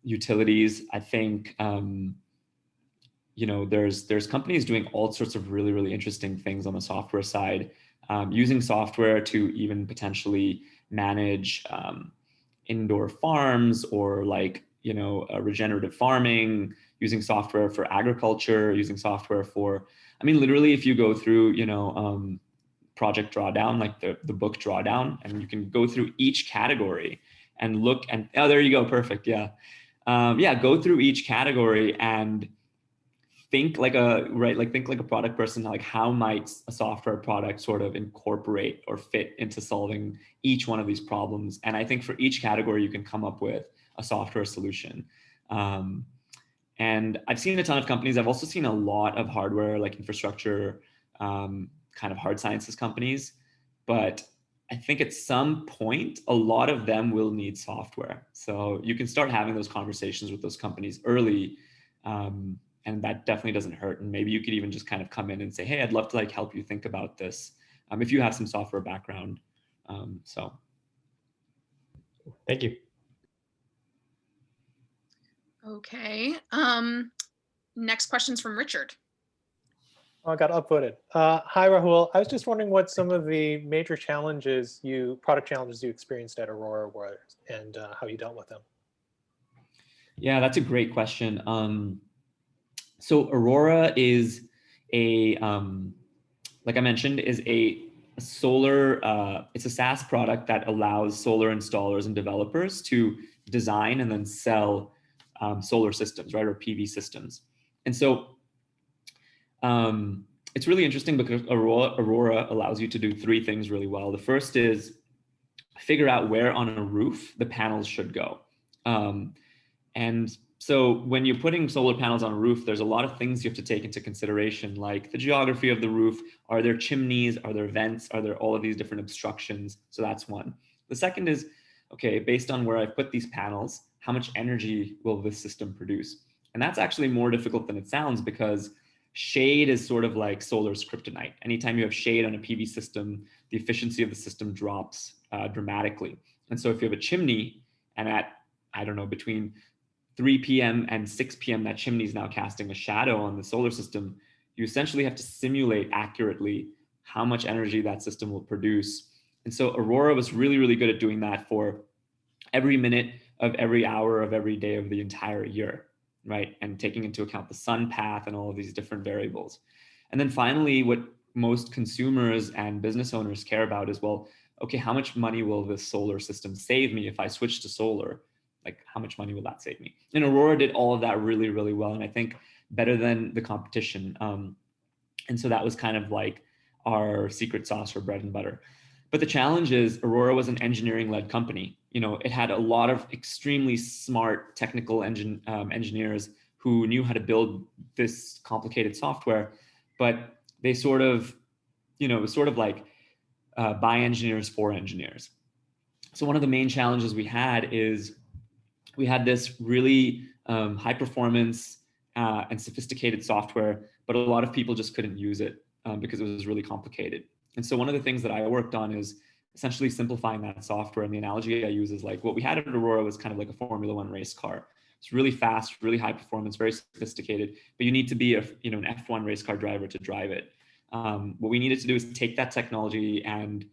C: utilities. I think, there's companies doing all sorts of really, really interesting things on the software side, using software to even potentially manage indoor farms, or like, regenerative farming, using software for agriculture, using software for, I mean, literally, if you go through, Project Drawdown, like the book Drawdown, and you can go through each category and look, and oh, there you go, perfect, yeah. Go through each category and think like a product person, like how might a software product sort of incorporate or fit into solving each one of these problems. And I think for each category, you can come up with a software solution. And I've seen a ton of companies. I've also seen a lot of hardware, like infrastructure, kind of hard sciences companies. But I think at some point, a lot of them will need software. So you can start having those conversations with those companies early. And that definitely doesn't hurt. And maybe you could even just kind of come in and say, hey, I'd love to like help you think about this, if you have some software background.
F: Thank you.
B: Okay. Next question's from Richard.
A: Oh, I got upvoted. Hi, Rahul. I was just wondering what some of the major product challenges you experienced at Aurora were and how you dealt with them.
C: Yeah, that's a great question. So Aurora is like I mentioned, is a solar, it's a SaaS product that allows solar installers and developers to design and then sell solar systems, right, or PV systems. And so it's really interesting because Aurora allows you to do three things really well. The first is figure out where on a roof the panels should go. And so when you're putting solar panels on a roof, there's a lot of things you have to take into consideration, like the geography of the roof. Are there chimneys? Are there vents? Are there all of these different obstructions? So that's one. The second is, okay, based on where I put these panels, how much energy will this system produce? And that's actually more difficult than it sounds, because shade is sort of like solar's kryptonite. Anytime you have shade on a PV system, the efficiency of the system drops dramatically. And so if you have a chimney and at, I don't know, between 3 p.m. and 6 p.m., that chimney is now casting a shadow on the solar system, you essentially have to simulate accurately how much energy that system will produce. And so Aurora was really, really good at doing that for every minute of every hour of every day of the entire year, right? And taking into account the sun path and all of these different variables. And then finally, what most consumers and business owners care about is, well, okay, how much money will this solar system save me if I switch to solar? Like, how much money will that save me? And Aurora did all of that really, really well. And I think better than the competition. And so that was kind of like our secret sauce or bread and butter. But the challenge is Aurora was an engineering-led company. It had a lot of extremely smart technical engineers who knew how to build this complicated software, but they sort of, it was sort of like by engineers for engineers. So one of the main challenges we had is we had this really high performance and sophisticated software, but a lot of people just couldn't use it because it was really complicated. And so one of the things that I worked on is essentially simplifying that software. And the analogy I use is like what we had at Aurora was kind of like a Formula One race car. It's really fast, really high performance, very sophisticated, but you need to be an F1 race car driver to drive it. What we needed to do is take that technology and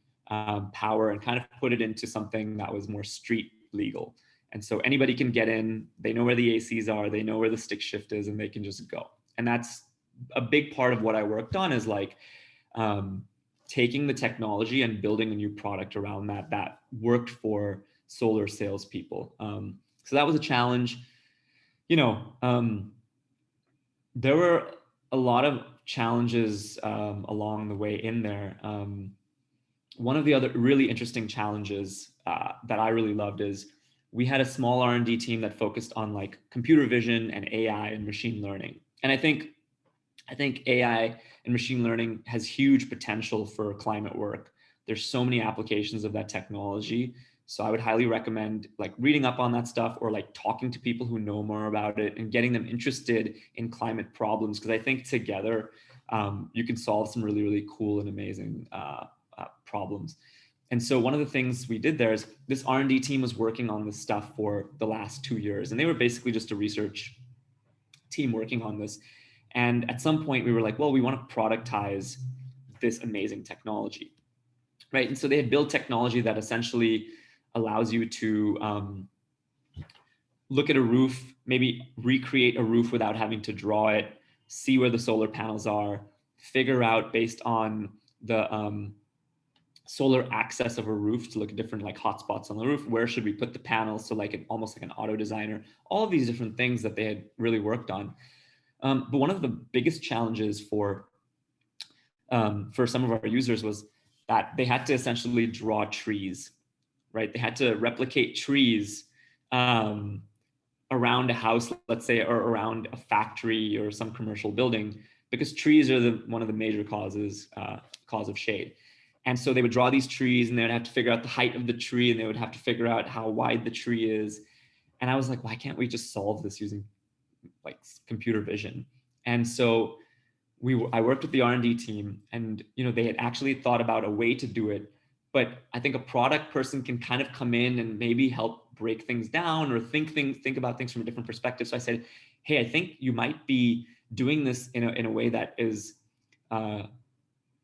C: power and kind of put it into something that was more street legal. And so anybody can get in, they know where the ACs are, they know where the stick shift is, and they can just go. And that's a big part of what I worked on, is like taking the technology and building a new product around that worked for solar salespeople. So that was a challenge. There were a lot of challenges along the way in there. One of the other really interesting challenges that I really loved is we had a small R&D team that focused on like computer vision and AI and machine learning. And I think AI and machine learning has huge potential for climate work. There's so many applications of that technology. So I would highly recommend like reading up on that stuff, or like talking to people who know more about it and getting them interested in climate problems. Because I think together you can solve some really, really cool and amazing problems. And so one of the things we did there is this R&D team was working on this stuff for the last 2 years. And they were basically just a research team working on this. And at some point we were like, well, we want to productize this amazing technology, right? And so they had built technology that essentially allows you to look at a roof, maybe recreate a roof without having to draw it, see where the solar panels are, figure out based on the solar access of a roof to look at different like hotspots on the roof, where should we put the panels? So like almost like an auto designer, all of these different things that they had really worked on. But one of the biggest challenges for some of our users was that they had to essentially draw trees, right? They had to replicate trees around a house, let's say, or around a factory or some commercial building, because trees are one of the major cause of shade. And so they would draw these trees and they would have to figure out the height of the tree, and they would have to figure out how wide the tree is. And I was like, why can't we just solve this using like computer vision? And so I worked with the R&D team, and they had actually thought about a way to do it. But I think a product person can kind of come in and maybe help break things down or think about things from a different perspective. So I said, hey, I think you might be doing this in a way that is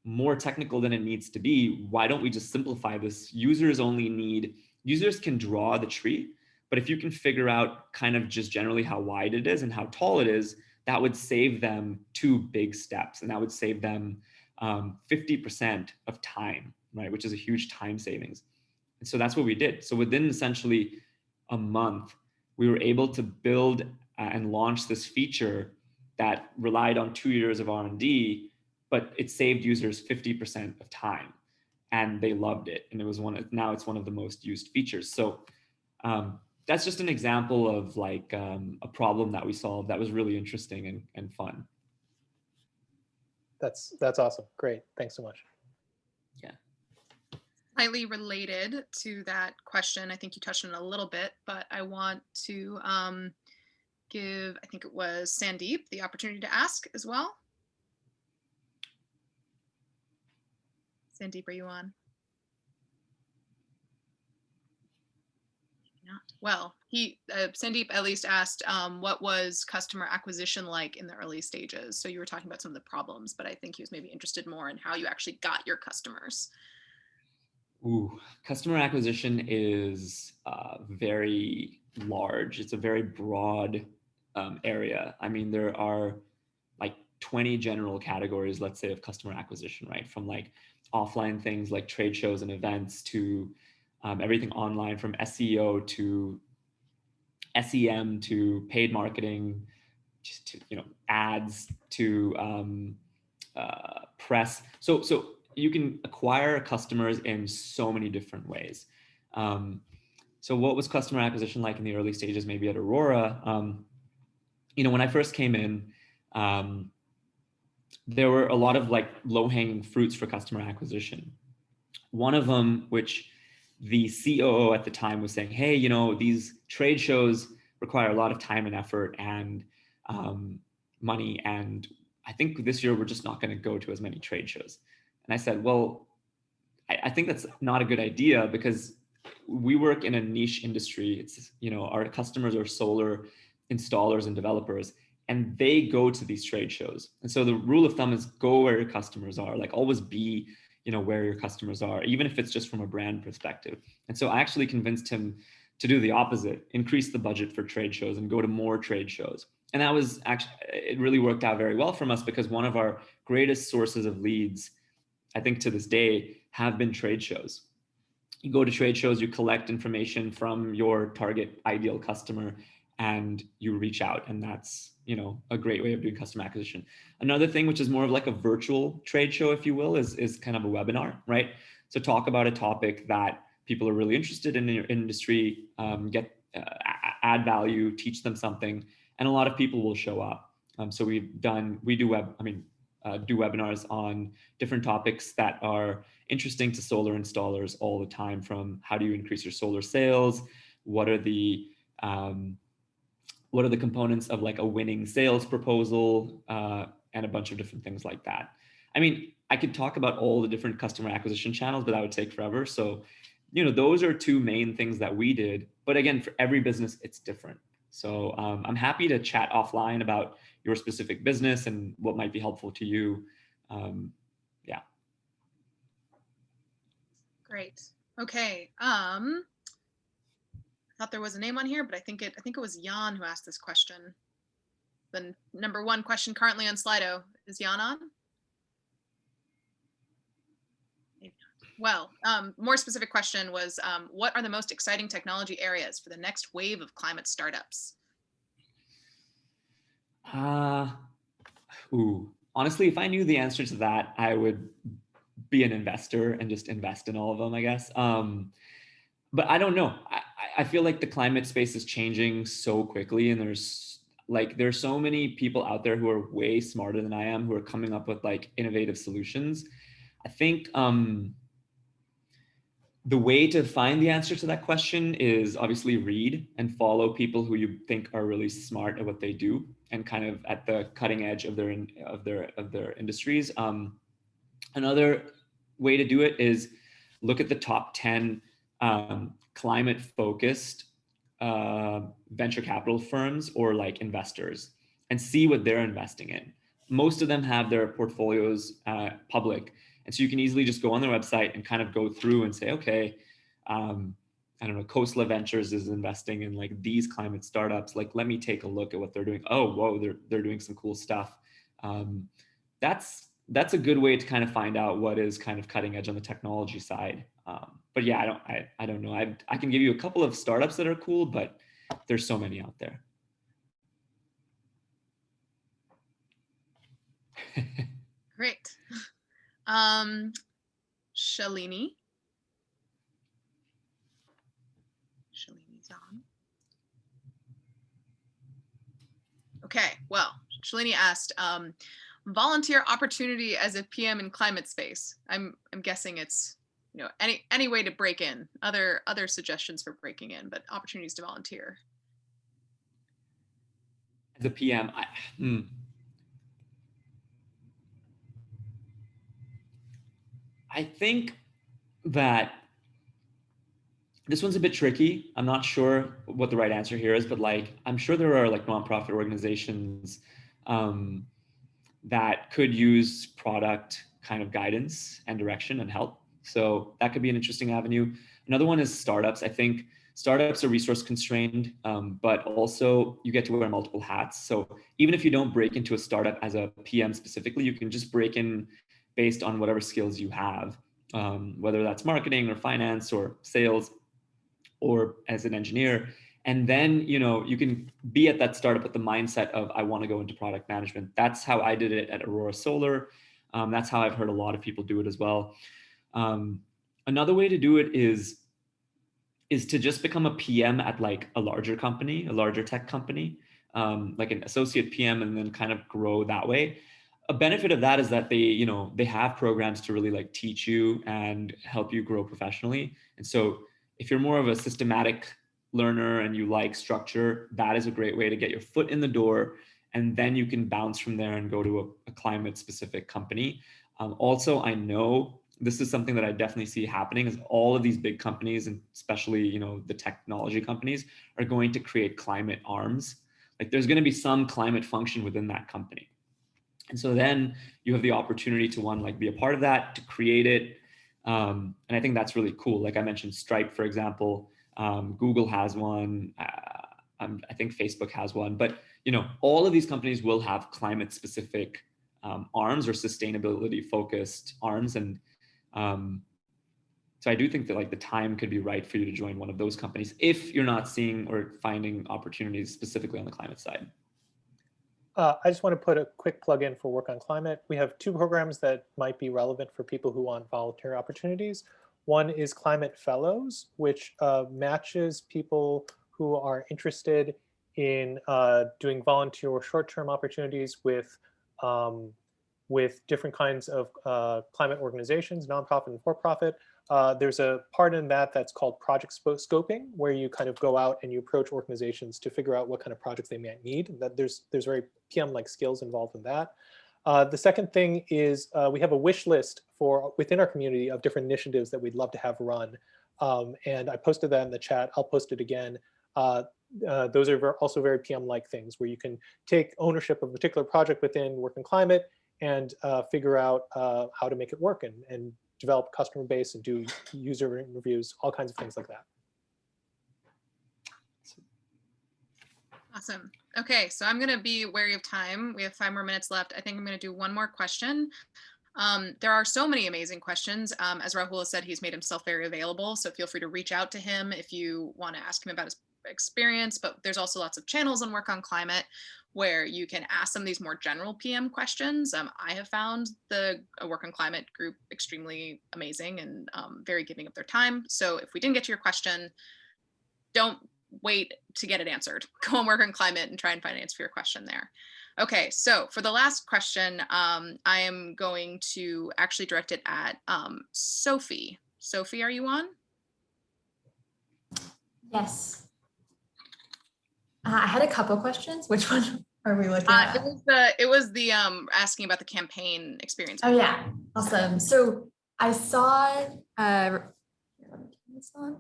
C: more technical than it needs to be. Why don't we just simplify this? Users can draw the tree, but if you can figure out kind of just generally how wide it is and how tall it is, that would save them 2 big steps, and that would save them 50% of time, right? Which is a huge time savings. And so that's what we did. So within essentially a month, we were able to build and launch this feature that relied on 2 years of R&D, but it saved users 50% of time, and they loved it. And now it's one of the most used features. So that's just an example of like a problem that we solved that was really interesting and fun.
A: That's awesome. Great. Thanks so much.
C: Yeah.
B: Slightly related to that question, I think you touched on it a little bit, but I want to give, I think it was Sandeep, the opportunity to ask as well. Sandeep, are you on? Not. Well, Sandeep at least asked, what was customer acquisition like in the early stages? So you were talking about some of the problems, but I think he was maybe interested more in how you actually got your customers.
C: Ooh, customer acquisition is very large. It's a very broad area. I mean, there are like 20 general categories, let's say, of customer acquisition, right? From like offline things like trade shows and events to everything online, from SEO to SEM to paid marketing, just to ads to press. So you can acquire customers in so many different ways. So what was customer acquisition like in the early stages, maybe at Aurora? When I first came in, there were a lot of like low-hanging fruits for customer acquisition. One of them, which the COO at the time was saying, hey, these trade shows require a lot of time and effort and money. And I think this year we're just not going to go to as many trade shows. And I said, well, I think that's not a good idea, because we work in a niche industry. It's, our customers are solar installers and developers, and they go to these trade shows. And so the rule of thumb is go where your customers are, like always be, where your customers are, even if it's just from a brand perspective. And so I actually convinced him to do the opposite, increase the budget for trade shows and go to more trade shows. And that was actually, it really worked out very well from us, because one of our greatest sources of leads, I think to this day, have been trade shows. You go to trade shows, you collect information from your target ideal customer, and you reach out. And that's, a great way of doing customer acquisition. Another thing, which is more of like a virtual trade show, if you will, is kind of a webinar, right? So talk about a topic that people are really interested in your industry, add value, teach them something, and a lot of people will show up. So we do webinars on different topics that are interesting to solar installers all the time, from how do you increase your solar sales, what are the components of like a winning sales proposal, and a bunch of different things like that. I mean, I could talk about all the different customer acquisition channels, but that would take forever. So, those are 2 main things that we did. But again, for every business, it's different. So I'm happy to chat offline about your specific business and what might be helpful to you. Yeah.
B: Great. Okay. thought there was a name on here, but I think it was Jan who asked this question. The number one question currently on Slido. Is Jan on? Well, more specific question was, what are the most exciting technology areas for the next wave of climate startups?
C: Honestly, if I knew the answer to that, I would be an investor and just invest in all of them, I guess. But I don't know. I feel like the climate space is changing so quickly, and there's so many people out there who are way smarter than I am, who are coming up with like innovative solutions. I think the way to find the answer to that question is obviously read and follow people who you think are really smart at what they do and kind of at the cutting edge of their industries. Another way to do it is look at the top 10 climate focused venture capital firms or like investors and see what they're investing in. Most of them have their portfolios public. And so you can easily just go on their website and kind of go through and say, okay, I don't know, Khosla Ventures is investing in like these climate startups. Like, let me take a look at what they're doing. Oh, whoa, they're doing some cool stuff. That's a good way to kind of find out what is kind of cutting edge on the technology side. But yeah, I don't know. I can give you a couple of startups that are cool, but there's so many out there.
B: Great. Shalini. Shalini's on. Okay, well, Shalini asked, volunteer opportunity as a PM in climate space. I'm guessing it's, you know, any way to break in. Other suggestions for breaking in, but opportunities to volunteer.
C: As a PM, I think that this one's a bit tricky. I'm not sure what the right answer here is, but like, I'm sure there are like nonprofit organizations that could use product kind of guidance and direction and help. So that could be an interesting avenue. Another one is startups. I think startups are resource constrained, but also you get to wear multiple hats. So even if you don't break into a startup as a PM specifically, you can just break in based on whatever skills you have, whether that's marketing or finance or sales or as an engineer. And then, you know, you can be at that startup with the mindset of, I want to go into product management. That's how I did it at Aurora Solar. That's how I've heard a lot of people do it as well. Another way to do it is to just become a PM at like a larger company, a larger tech company, like an associate PM, and then kind of grow that way. A benefit of that is that they have programs to really like teach you and help you grow professionally. And so if you're more of a systematic learner and you like structure, that is a great way to get your foot in the door. And then you can bounce from there and go to a climate specific company. Also, I know this is something that I definitely see happening is all of these big companies, and especially, you know, the technology companies, are going to create climate arms. Like there's going to be some climate function within that company. And so then you have the opportunity to like be a part of that, to create it. And I think that's really cool. Like I mentioned Stripe, for example, Google has one. I think Facebook has one, but you know, all of these companies will have climate specific arms or sustainability focused arms. And so I do think that like the time could be right for you to join one of those companies if you're not seeing or finding opportunities specifically on the climate side.
A: I just want to put a quick plug in for Work on Climate. We have two programs that might be relevant for people who want volunteer opportunities. One is Climate Fellows, which matches people who are interested in doing volunteer or short-term opportunities with different kinds of climate organizations, nonprofit and for-profit. There's a part in that that's called project scoping, where you kind of go out and you approach organizations to figure out what kind of projects they might need. That there's very PM-like skills involved in that. The second thing is we have a wish list for within our community of different initiatives that we'd love to have run. And I posted that in the chat. I'll post it again. Those are also very PM-like things where you can take ownership of a particular project within Work on Climate and figure out how to make it work and develop customer base and do user reviews, all kinds of things like that.
B: Awesome. Okay, so I'm going to be wary of time. We have 5 more minutes left. I think I'm going to do one more question. There are so many amazing questions. As Rahul has said, he's made himself very available. So feel free to reach out to him if you want to ask him about his experience. But there's also lots of channels on Work on Climate where you can ask some of these more general PM questions. I have found the Work on Climate group extremely amazing and very giving of their time. So if we didn't get to your question, don't wait to get it answered. Go on Work on Climate and try and find an answer for your question there. Okay, so for the last question, I am going to actually direct it at Sophie. Sophie, are you on?
G: Yes. I had a couple questions. Which one are we looking at?
B: It was the asking about the campaign experience.
G: Oh yeah, awesome. So I saw let me turn this on.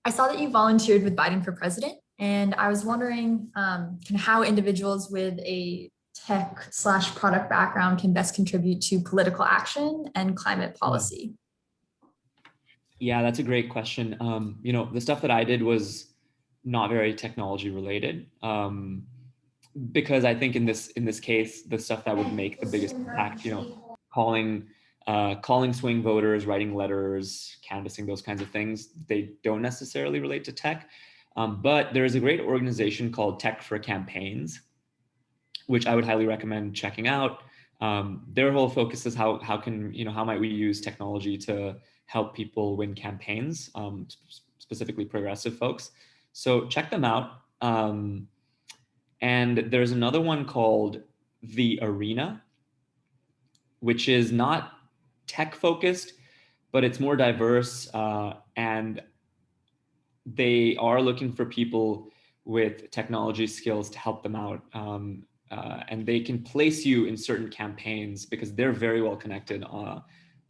G: I saw that you volunteered with Biden for President, and I was wondering kind of how individuals with a tech/product background can best contribute to political action and climate policy.
C: Yeah, that's a great question. You know, the stuff that I did was not very technology related, because I think in this case, the stuff that would make the biggest impact, you know, calling swing voters, writing letters, canvassing, those kinds of things, they don't necessarily relate to tech. But there is a great organization called Tech for Campaigns, which I would highly recommend checking out. Their whole focus is how might we use technology to help people win campaigns, specifically progressive folks. So check them out. And there's another one called The Arena, which is not tech focused, but it's more diverse, and they are looking for people with technology skills to help them out. And they can place you in certain campaigns because they're very well connected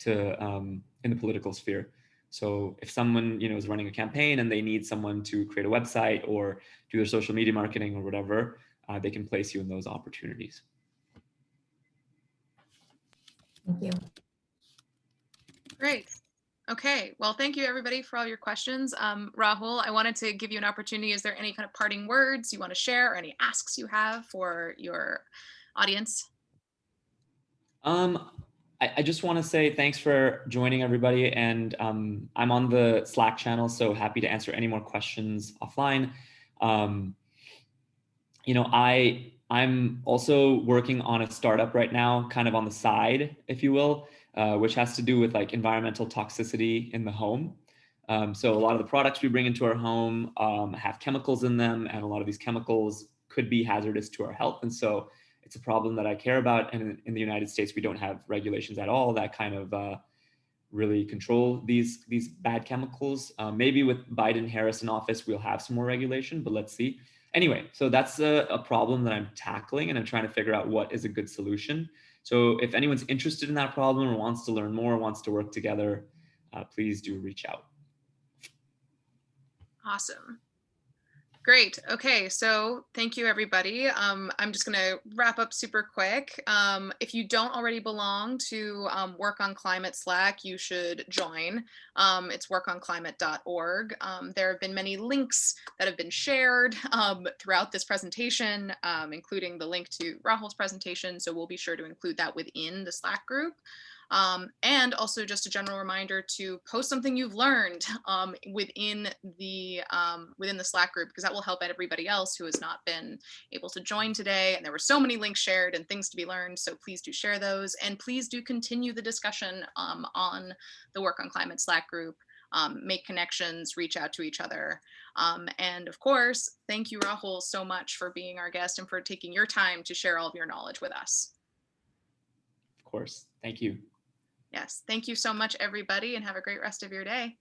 C: in the political sphere. So if someone is running a campaign and they need someone to create a website or do their social media marketing or whatever, they can place you in those opportunities.
G: Thank you.
B: Great. Okay, well, thank you everybody for all your questions. Rahul, I wanted to give you an opportunity. Is there any kind of parting words you want to share or any asks you have for your audience?
C: I just want to say thanks for joining everybody, and I'm on the Slack channel, so happy to answer any more questions offline. I'm also working on a startup right now, kind of on the side, if you will, which has to do with like environmental toxicity in the home. So a lot of the products we bring into our home have chemicals in them, and a lot of these chemicals could be hazardous to our health. And so it's a problem that I care about. And in the United States, we don't have regulations at all that kind of really control these bad chemicals. Maybe with Biden-Harris in office, we'll have some more regulation, but let's see. Anyway, so that's a problem that I'm tackling, and I'm trying to figure out what is a good solution. So if anyone's interested in that problem or wants to learn more, wants to work together, please do reach out.
B: Awesome. Great. Okay, so thank you, everybody. I'm just going to wrap up super quick. If you don't already belong to Work on Climate Slack, you should join. It's workonclimate.org. There have been many links that have been shared throughout this presentation, including the link to Rahul's presentation. So we'll be sure to include that within the Slack group. And also just a general reminder to post something you've learned within the Slack group, because that will help everybody else who has not been able to join today. And there were so many links shared and things to be learned. So please do share those, and please do continue the discussion on the Work on Climate Slack group. Make connections, reach out to each other. And of course, thank you, Rahul, so much for being our guest and for taking your time to share all of your knowledge with us.
C: Of course. Thank you.
B: Yes, thank you so much, everybody, and have a great rest of your day.